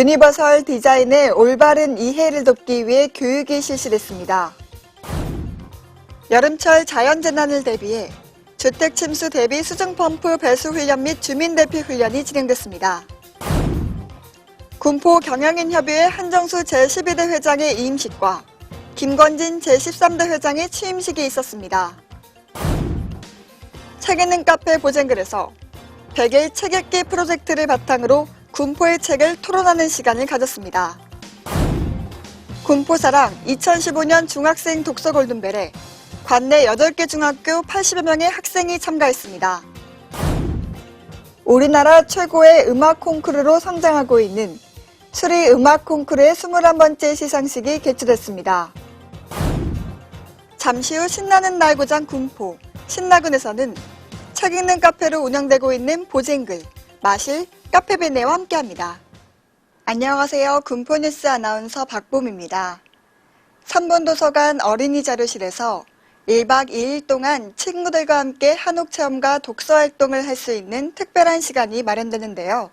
유니버설 디자인의 올바른 이해를 돕기 위해 교육이 실시됐습니다. 여름철 자연재난을 대비해 주택침수 대비 수중펌프 배수 훈련 및 주민대피 훈련이 진행됐습니다. 군포 경영인협의회 한정수 제12대 회장의 이임식과 김건진 제13대 회장의 취임식이 있었습니다. 책 읽는 카페 보젠글에서 100일 책 읽기 프로젝트를 바탕으로 군포의 책을 토론하는 시간을 가졌습니다. 군포사랑 2015년 중학생 독서 골든벨에 관내 8개 중학교 80여 명의 학생이 참가했습니다. 우리나라 최고의 음악 콩쿠르로 성장하고 있는 수리 음악 콩쿠르의 21번째 시상식이 개최됐습니다. 잠시 후 신나는 날고장 군포, 신나군에서는 책 읽는 카페로 운영되고 있는 보젠글, 마실, 카페베네와 함께합니다. 안녕하세요. 군포뉴스 아나운서 박봄입니다. 3번 도서관 어린이 자료실에서 1박 2일 동안 친구들과 함께 한옥체험과 독서활동을 할 수 있는 특별한 시간이 마련되는데요.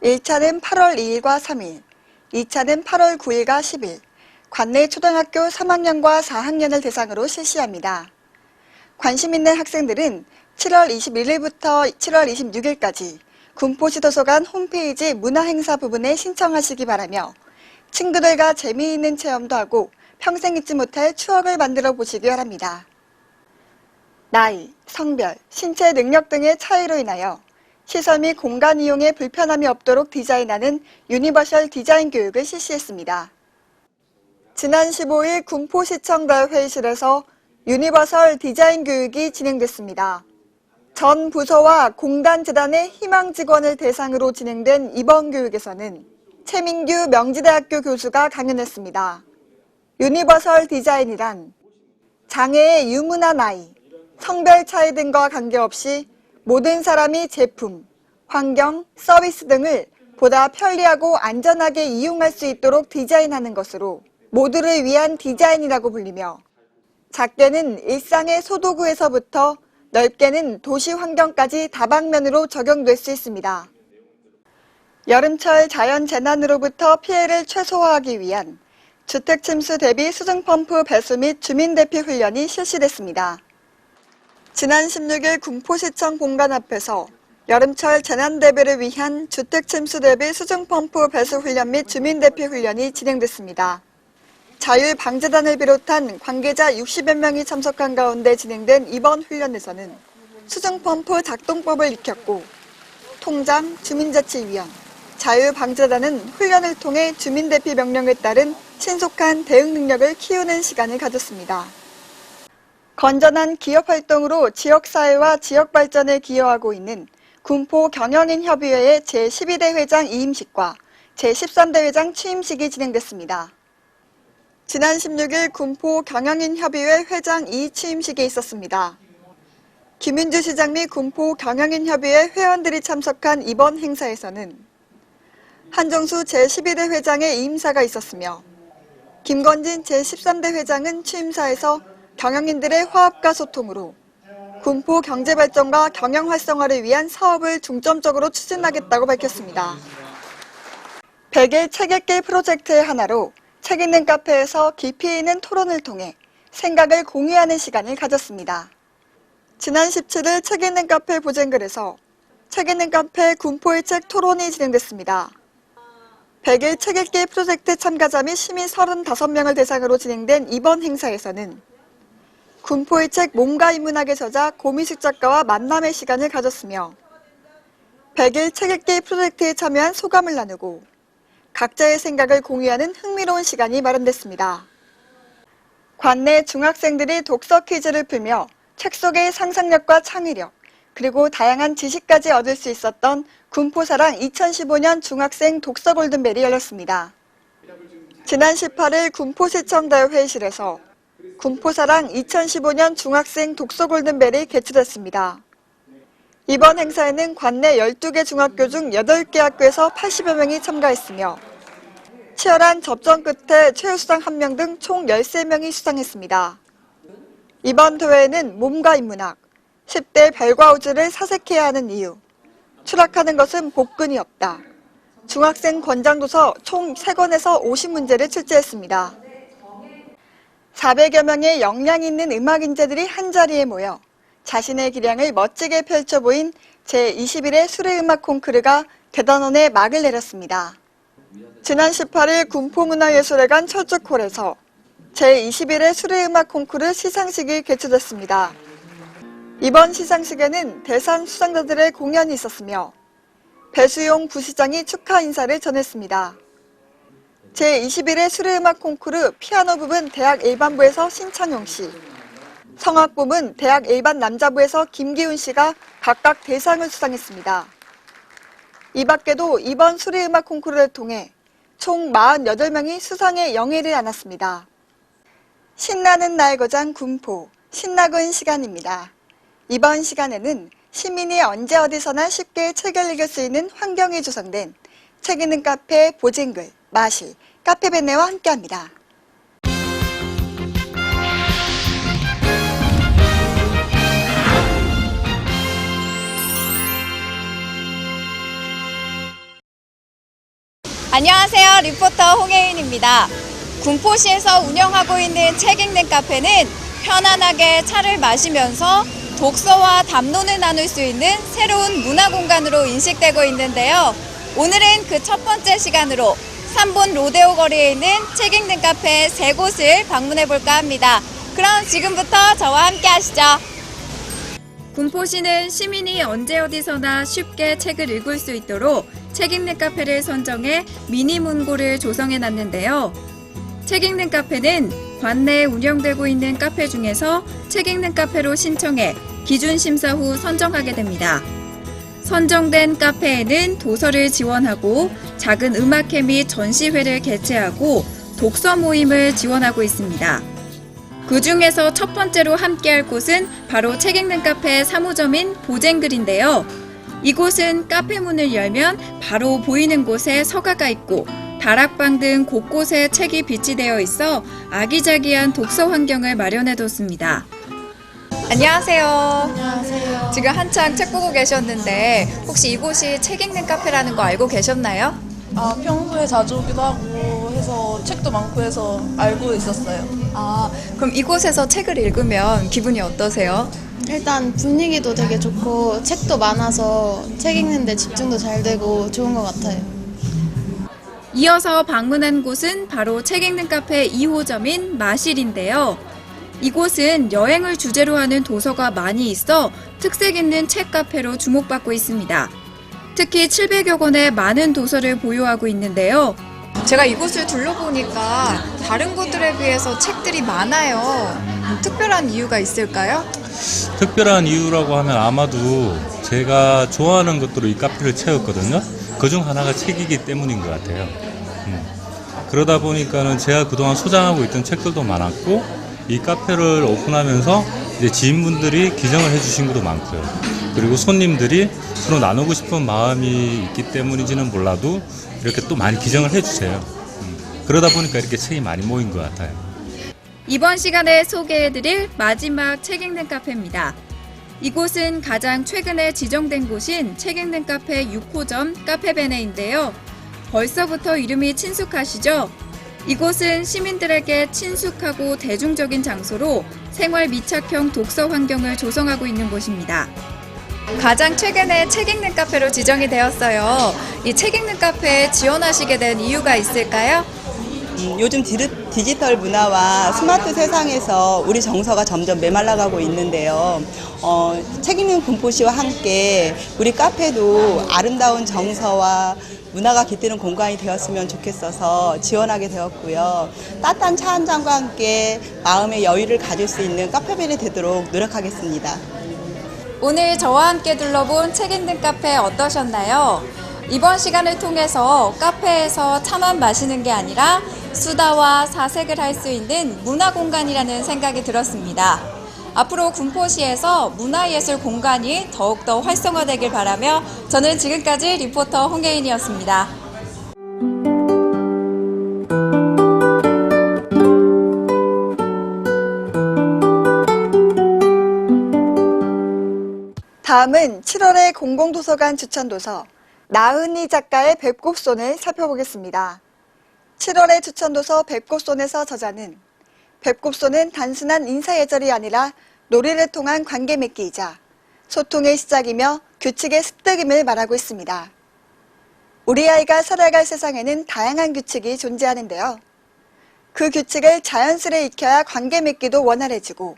1차는 8월 2일과 3일, 2차는 8월 9일과 10일, 관내 초등학교 3학년과 4학년을 대상으로 실시합니다. 관심 있는 학생들은 7월 21일부터 7월 26일까지 군포시 도서관 홈페이지 문화행사 부분에 신청하시기 바라며 친구들과 재미있는 체험도 하고 평생 잊지 못할 추억을 만들어 보시기 바랍니다. 나이, 성별, 신체 능력 등의 차이로 인하여 시설 및 공간 이용에 불편함이 없도록 디자인하는 유니버설 디자인 교육을 실시했습니다. 지난 15일 군포시청 대회의실에서 유니버설 디자인 교육이 진행됐습니다. 전 부서와 공단 재단의 희망 직원을 대상으로 진행된 이번 교육에서는 최민규 명지대학교 교수가 강연했습니다. 유니버설 디자인이란 장애의 유무나 나이, 성별 차이 등과 관계없이 모든 사람이 제품, 환경, 서비스 등을 보다 편리하고 안전하게 이용할 수 있도록 디자인하는 것으로 모두를 위한 디자인이라고 불리며 작게는 일상의 소도구에서부터 넓게는 도시 환경까지 다방면으로 적용될 수 있습니다. 여름철 자연재난으로부터 피해를 최소화하기 위한 주택침수 대비 수중펌프 배수 및 주민대피 훈련이 실시됐습니다. 지난 16일 군포시청 본관 앞에서 여름철 재난대비를 위한 주택침수 대비 수중펌프 배수 훈련 및 주민대피 훈련이 진행됐습니다. 자율방재단을 비롯한 관계자 60여 명이 참석한 가운데 진행된 이번 훈련에서는 수중펌프 작동법을 익혔고 통장, 주민자치위원, 자율방재단은 훈련을 통해 주민대피 명령에 따른 신속한 대응 능력을 키우는 시간을 가졌습니다. 건전한 기업활동으로 지역사회와 지역발전에 기여하고 있는 군포 경영인협의회의 제12대 회장 이임식과 제13대 회장 취임식이 진행됐습니다. 지난 16일 군포 경영인협의회 회장 2취임식에 있었습니다. 김윤주 시장 및 군포 경영인협의회 회원들이 참석한 이번 행사에서는 한정수 제12대 회장의 임사가 있었으며 김건진 제13대 회장은 취임사에서 경영인들의 화합과 소통으로 군포 경제발전과 경영 활성화를 위한 사업을 중점적으로 추진하겠다고 밝혔습니다. 100일 책 읽기 프로젝트의 하나로 책 읽는 카페에서 깊이 있는 토론을 통해 생각을 공유하는 시간을 가졌습니다. 지난 17일 책 읽는 카페 보젠글에서 책 읽는 카페 군포의 책 토론이 진행됐습니다. 100일 책 읽기 프로젝트 참가자 및 시민 35명을 대상으로 진행된 이번 행사에서는 군포의 책 몸과 인문학의 저자 고미숙 작가와 만남의 시간을 가졌으며 100일 책 읽기 프로젝트에 참여한 소감을 나누고 각자의 생각을 공유하는 흥미로운 시간이 마련됐습니다. 관내 중학생들이 독서 퀴즈를 풀며 책 속의 상상력과 창의력, 그리고 다양한 지식까지 얻을 수 있었던 군포사랑 2015년 중학생 독서 골든벨이 열렸습니다. 지난 18일 군포시청 대회의실에서 군포사랑 2015년 중학생 독서 골든벨이 개최됐습니다. 이번 행사에는 관내 12개 중학교 중 8개 학교에서 80여 명이 참가했으며 치열한 접전 끝에 최우수상 1명 등 총 13명이 수상했습니다. 이번 대회에는 몸과 인문학, 10대 별과 우주를 사색해야 하는 이유, 추락하는 것은 복근이 없다, 중학생 권장도서 총 3권에서 50문제를 출제했습니다. 400여 명의 역량 있는 음악 인재들이 한자리에 모여 자신의 기량을 멋지게 펼쳐 보인 제21회 수레음악 콩쿠르가 대단원에 막을 내렸습니다. 지난 18일 군포문화예술회관 철쭉홀에서 제21회 수레음악 콩쿠르 시상식이 개최됐습니다. 이번 시상식에는 대상 수상자들의 공연이 있었으며 배수용 부시장이 축하 인사를 전했습니다. 제21회 수레음악 콩쿠르 피아노 부문 대학 일반부에서 신창용 씨, 성악 부문 대학 일반 남자부에서 김기훈 씨가 각각 대상을 수상했습니다. 이 밖에도 이번 수레음악 콩쿠르를 통해 총 48명이 수상의 영예를 안았습니다. 신나는 날고장 군포, 신나군 시간입니다. 이번 시간에는 시민이 언제 어디서나 쉽게 책을 읽을 수 있는 환경이 조성된 책 읽는 카페 보진글, 마실, 카페베네와 함께합니다. 안녕하세요. 리포터 홍혜인입니다. 군포시에서 운영하고 있는 책 읽는 카페는 편안하게 차를 마시면서 독서와 담론을 나눌 수 있는 새로운 문화 공간으로 인식되고 있는데요. 오늘은 그 첫 번째 시간으로 3분 로데오 거리에 있는 책 읽는 카페 3곳을 방문해 볼까 합니다. 그럼 지금부터 저와 함께 하시죠. 군포시는 시민이 언제 어디서나 쉽게 책을 읽을 수 있도록 책 읽는 카페를 선정해 미니 문고를 조성해 놨는데요. 책 읽는 카페는 관내에 운영되고 있는 카페 중에서 책 읽는 카페로 신청해 기준 심사 후 선정하게 됩니다. 선정된 카페에는 도서를 지원하고 작은 음악회 및 전시회를 개최하고 독서 모임을 지원하고 있습니다. 그 중에서 첫 번째로 함께할 곳은 바로 책 읽는 카페 사무점인 보젠글인데요. 이곳은 카페 문을 열면 바로 보이는 곳에 서가가 있고 다락방 등 곳곳에 책이 비치되어 있어 아기자기한 독서 환경을 마련해뒀습니다. 안녕하세요. 안녕하세요. 지금 한창 책 보고 계셨는데 혹시 이곳이 책 읽는 카페라는 거 알고 계셨나요? 평소에 자주 오기도 하고 해서 책도 많고 해서 알고 있었어요. 그럼 이곳에서 책을 읽으면 기분이 어떠세요? 일단 분위기도 되게 좋고 책도 많아서 책 읽는데 집중도 잘 되고 좋은 것 같아요. 이어서 방문한 곳은 바로 책 읽는 카페 2호점인 마실인데요. 이곳은 여행을 주제로 하는 도서가 많이 있어 특색 있는 책 카페로 주목받고 있습니다. 특히 700여 권의 많은 도서를 보유하고 있는데요. 제가 이곳을 둘러보니까 다른 곳들에 비해서 책들이 많아요. 특별한 이유가 있을까요? 특별한 이유라고 하면 아마도 제가 좋아하는 것들로 이 카페를 채웠거든요. 그중 하나가 책이기 때문인 것 같아요. 그러다 보니까는 제가 그동안 소장하고 있던 책들도 많았고 이 카페를 오픈하면서 이제 지인분들이 기증을 해주신 것도 많고요. 그리고 손님들이 서로 나누고 싶은 마음이 있기 때문인지는 몰라도 이렇게 또 많이 기증을 해주세요. 그러다 보니까 이렇게 책이 많이 모인 것 같아요. 이번 시간에 소개해드릴 마지막 책 읽는 카페입니다. 이곳은 가장 최근에 지정된 곳인 책 읽는 카페 6호점 카페베네인데요. 벌써부터 이름이 친숙하시죠? 이곳은 시민들에게 친숙하고 대중적인 장소로 생활 밀착형 독서 환경을 조성하고 있는 곳입니다. 가장 최근에 책 읽는 카페로 지정이 되었어요. 이 책 읽는 카페에 지원하시게 된 이유가 있을까요? 요즘 디지털 문화와 스마트 세상에서 우리 정서가 점점 메말라가고 있는데요. 책 읽는 군포시와 함께 우리 카페도 아름다운 정서와 문화가 깃드는 공간이 되었으면 좋겠어서 지원하게 되었고요. 따뜻한 차 한 잔과 함께 마음의 여유를 가질 수 있는 카페벤이 되도록 노력하겠습니다. 오늘 저와 함께 둘러본 책 읽는 카페 어떠셨나요? 이번 시간을 통해서 카페에서 차만 마시는 게 아니라 수다와 사색을 할 수 있는 문화 공간이라는 생각이 들었습니다. 앞으로 군포시에서 문화예술 공간이 더욱더 활성화되길 바라며 저는 지금까지 리포터 홍혜인이었습니다. 다음은 7월의 공공도서관 추천도서 나은희 작가의 뵙곱손을 살펴보겠습니다. 7월의 추천도서 뵙곱손에서 저자는 뵙곱손은 단순한 인사예절이 아니라 놀이를 통한 관계 맺기이자 소통의 시작이며 규칙의 습득임을 말하고 있습니다. 우리 아이가 살아갈 세상에는 다양한 규칙이 존재하는데요. 그 규칙을 자연스레 익혀야 관계 맺기도 원활해지고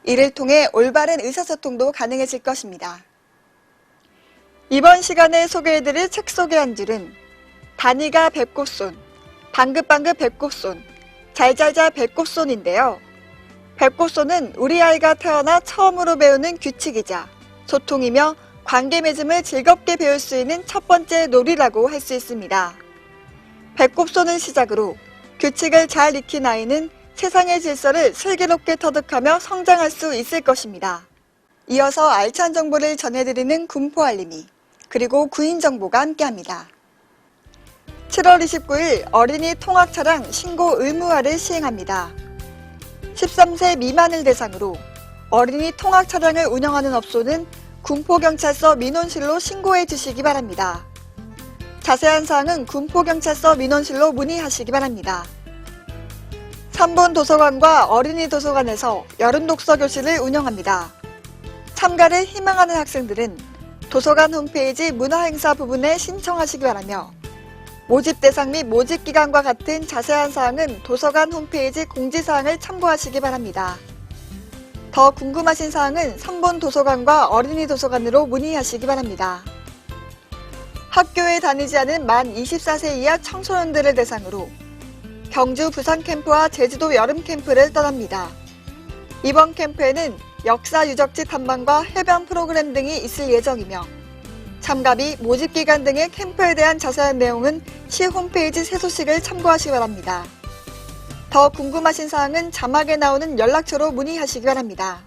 이를 통해 올바른 의사소통도 가능해질 것입니다. 이번 시간에 소개해드릴 책 속의 한 줄은 다니가 뵙곱손, 방긋방긋 뵙곱손, 잘잘잘 뵙곱손인데요. 뵙곱손은 우리 아이가 태어나 처음으로 배우는 규칙이자 소통이며 관계 맺음을 즐겁게 배울 수 있는 첫 번째 놀이라고 할 수 있습니다. 뵙곱손을 시작으로 규칙을 잘 익힌 아이는 세상의 질서를 슬기롭게 터득하며 성장할 수 있을 것입니다. 이어서 알찬 정보를 전해드리는 군포알림이 그리고 구인정보가 함께합니다. 7월 29일 어린이 통학차량 신고 의무화를 시행합니다. 13세 미만을 대상으로 어린이 통학차량을 운영하는 업소는 군포경찰서 민원실로 신고해 주시기 바랍니다. 자세한 사항은 군포경찰서 민원실로 문의하시기 바랍니다. 3본 도서관과 어린이 도서관에서 여름 독서 교실을 운영합니다. 참가를 희망하는 학생들은 도서관 홈페이지 문화행사 부분에 신청하시기 바라며 모집 대상 및 모집 기간과 같은 자세한 사항은 도서관 홈페이지 공지사항을 참고하시기 바랍니다. 더 궁금하신 사항은 3본 도서관과 어린이 도서관으로 문의하시기 바랍니다. 학교에 다니지 않은 만 24세 이하 청소년들을 대상으로 경주 부산 캠프와 제주도 여름 캠프를 떠납니다. 이번 캠프에는 역사 유적지 탐방과 해변 프로그램 등이 있을 예정이며 참가비, 모집기간 등의 캠프에 대한 자세한 내용은 시 홈페이지 새 소식을 참고하시기 바랍니다. 더 궁금하신 사항은 자막에 나오는 연락처로 문의하시기 바랍니다.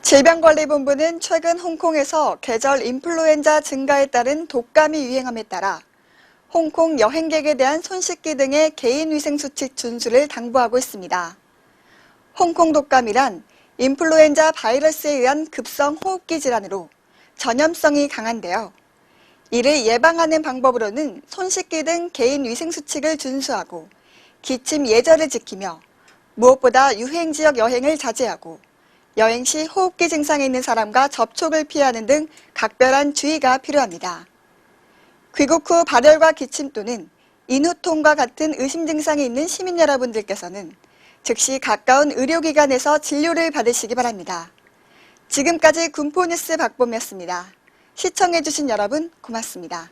질병관리본부는 최근 홍콩에서 계절 인플루엔자 증가에 따른 독감이 유행함에 따라 홍콩 여행객에 대한 손 씻기 등의 개인위생수칙 준수를 당부하고 있습니다. 홍콩 독감이란 인플루엔자 바이러스에 의한 급성 호흡기 질환으로 전염성이 강한데요. 이를 예방하는 방법으로는 손 씻기 등 개인위생수칙을 준수하고 기침 예절을 지키며 무엇보다 유행지역 여행을 자제하고 여행 시 호흡기 증상이 있는 사람과 접촉을 피하는 등 각별한 주의가 필요합니다. 귀국 후 발열과 기침 또는 인후통과 같은 의심 증상이 있는 시민 여러분들께서는 즉시 가까운 의료기관에서 진료를 받으시기 바랍니다. 지금까지 군포뉴스 박봄이었습니다. 시청해주신 여러분 고맙습니다.